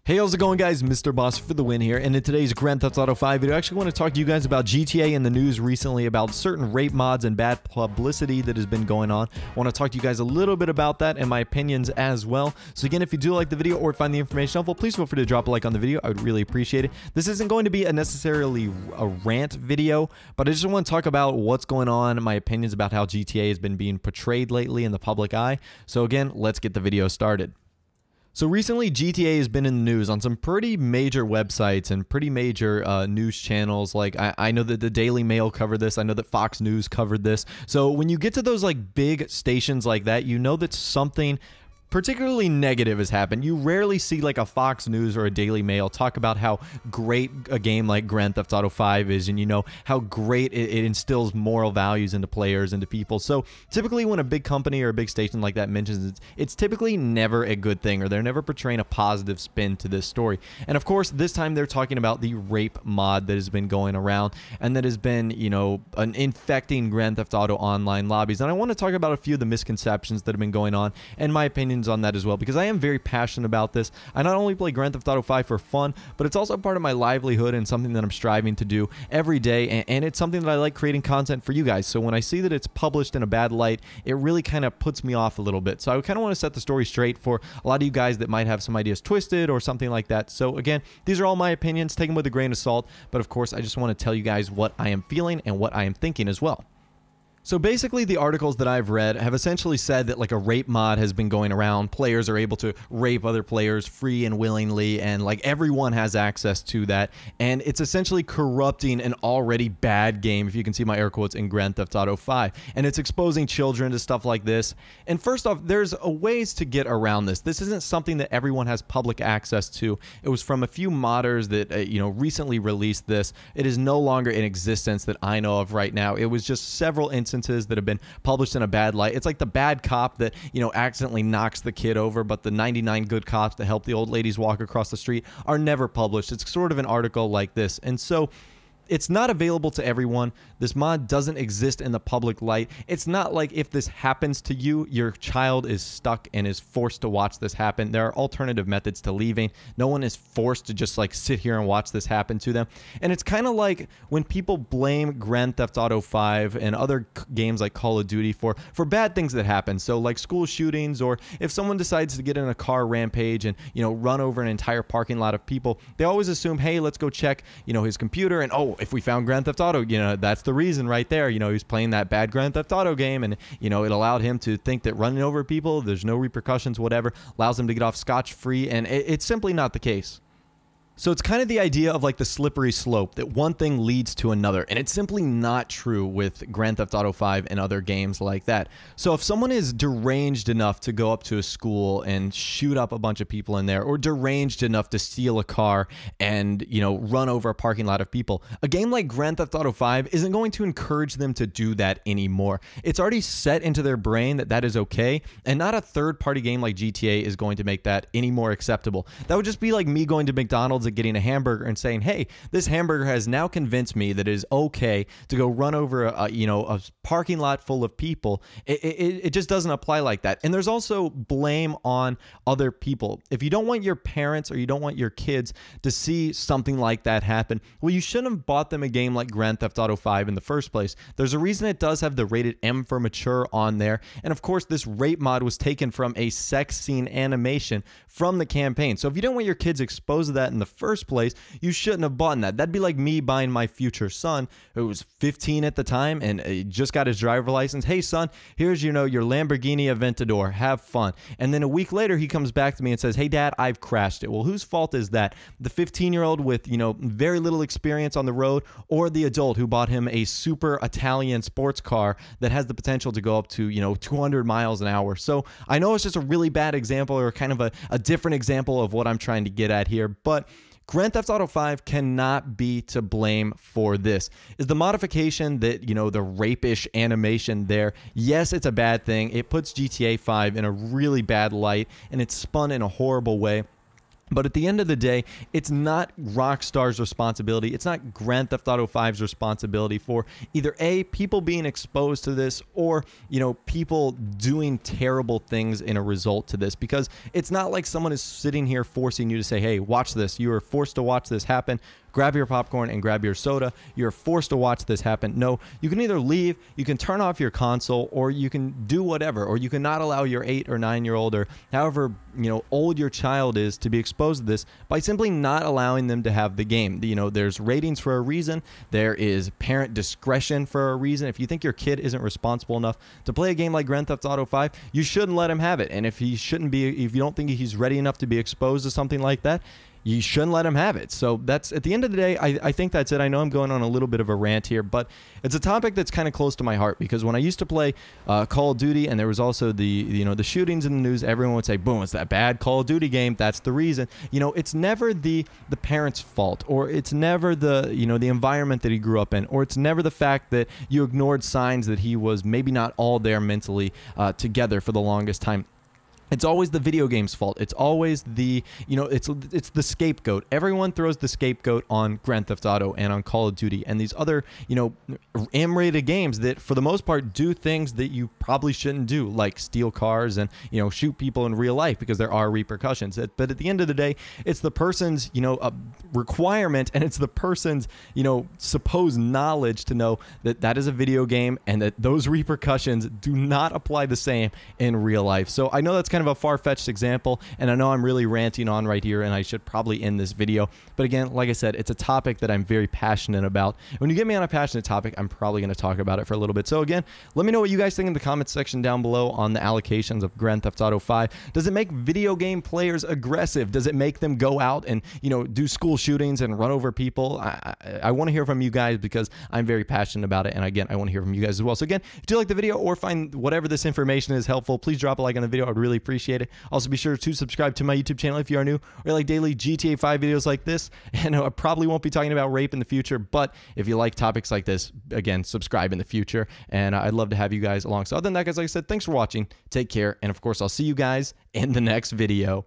Hey, how's it going, guys? Mr. Boss for the win here, and in today's Grand Theft Auto 5 video, I actually want to talk to you guys about GTA in the news recently, about certain rape mods and bad publicity that has been going on. I want to talk to you guys a little bit about that and my opinions as well. So again, if you do like the video or find the information helpful, please feel free to drop a like on the video. I would really appreciate it. This isn't going to be necessarily a rant video, but I just want to talk about what's going on, my opinions about how GTA has been being portrayed lately in the public eye. So again, let's get the video started. So recently, GTA has been in the news on some pretty major websites and pretty major news channels. Like, I know that the Daily Mail covered this. I know that Fox News covered this. So when you get to those like big stations like that, you know that something particularly negative has happened. You rarely see like a Fox News or a Daily Mail talk about how great a game like Grand Theft Auto 5 is, and you know how great it instills moral values into players, into people. So typically when a big company or a big station like that mentions it, it's typically never a good thing, or they're never portraying a positive spin to this story. And of course, this time they're talking about the rape mod that has been going around and that has been, you know, infecting Grand Theft Auto online lobbies. And I want to talk about a few of the misconceptions that have been going on and my opinion on that as well, because I am very passionate about this. I not only play Grand Theft Auto 5 for fun, but it's also part of my livelihood and something that I'm striving to do every day, and it's something that I like creating content for you guys. So when I see that it's published in a bad light, it really kind of puts me off a little bit. So I kind of want to set the story straight for a lot of you guys that might have some ideas twisted or something like that. So again, these are all my opinions, take them with a grain of salt, but of course I just want to tell you guys what I am feeling and what I am thinking as well. So basically, the articles that I've read have essentially said that like a rape mod has been going around. Players are able to rape other players free and willingly, and like everyone has access to that. And it's essentially corrupting an already bad game, if you can see my air quotes, in Grand Theft Auto 5. And it's exposing children to stuff like this. And first off, there's ways to get around this. This isn't something that everyone has public access to. It was from a few modders that, you know, recently released this. It is no longer in existence that I know of right now. It was just several instances that have been published in a bad light. It's like the bad cop that, you know, accidentally knocks the kid over, but the 99 good cops that help the old ladies walk across the street are never published. It's sort of an article like this. And so it's not available to everyone. This mod doesn't exist in the public light. It's not like if this happens to you, your child is stuck and is forced to watch this happen. There are alternative methods to leaving. No one is forced to just like sit here and watch this happen to them. And it's kind of like when people blame Grand Theft Auto 5 and other games like Call of Duty for bad things that happen. So like school shootings, or if someone decides to get in a car rampage and, you know, run over an entire parking lot of people, they always assume, hey, let's go check, you know, his computer, and oh, if we found Grand Theft Auto, you know, that's the reason right there. You know, he was playing that bad Grand Theft Auto game, and, you know, it allowed him to think that running over people, there's no repercussions, whatever, allows him to get off scotch-free, and it's simply not the case. So it's kind of the idea of like the slippery slope, that one thing leads to another, and it's simply not true with Grand Theft Auto 5 and other games like that. So if someone is deranged enough to go up to a school and shoot up a bunch of people in there, or deranged enough to steal a car and, you know, run over a parking lot of people, a game like Grand Theft Auto 5 isn't going to encourage them to do that anymore. It's already set into their brain that that is okay, and not a third-party game like GTA is going to make that any more acceptable. That would just be like me going to McDonald's, getting a hamburger and saying, hey, this hamburger has now convinced me that it is okay to go run over a, you know, a parking lot full of people. It just doesn't apply like that. And there's also blame on other people. If you don't want your parents or you don't want your kids to see something like that happen, well, you shouldn't have bought them a game like Grand Theft Auto 5 in the first place. There's a reason it does have the rated M for mature on there. And of course, this rape mod was taken from a sex scene animation from the campaign. So if you don't want your kids exposed to that in the first place, you shouldn't have bought that. That'd be like me buying my future son, who was 15 at the time and just got his driver license. Hey son, here's, you know, your Lamborghini Aventador, have fun. And then a week later he comes back to me and says, hey dad, I've crashed it. Well, whose fault is that? The 15-year-old with, you know, very little experience on the road, or the adult who bought him a super Italian sports car that has the potential to go up to, you know, 200 miles an hour? So I know it's just a really bad example, or kind of a different example of what I'm trying to get at here, but Grand Theft Auto 5 cannot be to blame for this. Is the modification that, you know, the rape-ish animation there, yes, it's a bad thing. It puts GTA 5 in a really bad light, and it's spun in a horrible way. But at the end of the day, it's not Rockstar's responsibility. It's not Grand Theft Auto 5's responsibility for either A, people being exposed to this, or, you know, people doing terrible things in a result to this. Because it's not like someone is sitting here forcing you to say, hey, watch this. You are forced to watch this happen. Grab your popcorn and grab your soda. You're forced to watch this happen. No, you can either leave, you can turn off your console, or you can do whatever, or you can not allow your 8 or 9-year-old or however, you know, old your child is to be exposed to this by simply not allowing them to have the game. You know, there's ratings for a reason. There is parent discretion for a reason. If you think your kid isn't responsible enough to play a game like Grand Theft Auto 5, you shouldn't let him have it. And if if you don't think he's ready enough to be exposed to something like that, you shouldn't let him have it. So that's, at the end of the day, I think that's it. I know I'm going on a little bit of a rant here, but it's a topic that's kind of close to my heart, because when I used to play Call of Duty, and there was also the shootings in the news, everyone would say, boom, it's that bad Call of Duty game. That's the reason. You know, it's never the parent's fault, or it's never the environment that he grew up in, or it's never the fact that you ignored signs that he was maybe not all there mentally together for the longest time. It's always the video game's fault. It's always the, you know, it's the scapegoat. Everyone throws the scapegoat on Grand Theft Auto and on Call of Duty and these other, you know, M-rated games that for the most part do things that you probably shouldn't do, like steal cars and, you know, shoot people in real life, because there are repercussions. But at the end of the day, it's the person's, you know, requirement, and it's the person's, you know, supposed knowledge to know that that is a video game and that those repercussions do not apply the same in real life. So I know that's kind of a far-fetched example, and I know I'm really ranting on right here, and I should probably end this video. But again, like I said, it's a topic that I'm very passionate about. When you get me on a passionate topic, I'm probably going to talk about it for a little bit. So again, let me know what you guys think in the comments section down below on the allocations of Grand Theft Auto 5. Does it make video game players aggressive? Does it make them go out and, you know, do school shootings and run over people? I want to hear from you guys, because I'm very passionate about it. And again, I want to hear from you guys as well. So again, if you do like the video or find whatever this information is helpful, please drop a like on the video. I'd really appreciate it. Also, be sure to subscribe to my YouTube channel if you are new, or you like daily GTA 5 videos like this. And I probably won't be talking about rape in the future, but if you like topics like this, again, subscribe in the future. And I'd love to have you guys along. So other than that, guys, like I said, thanks for watching. Take care. And of course, I'll see you guys in the next video.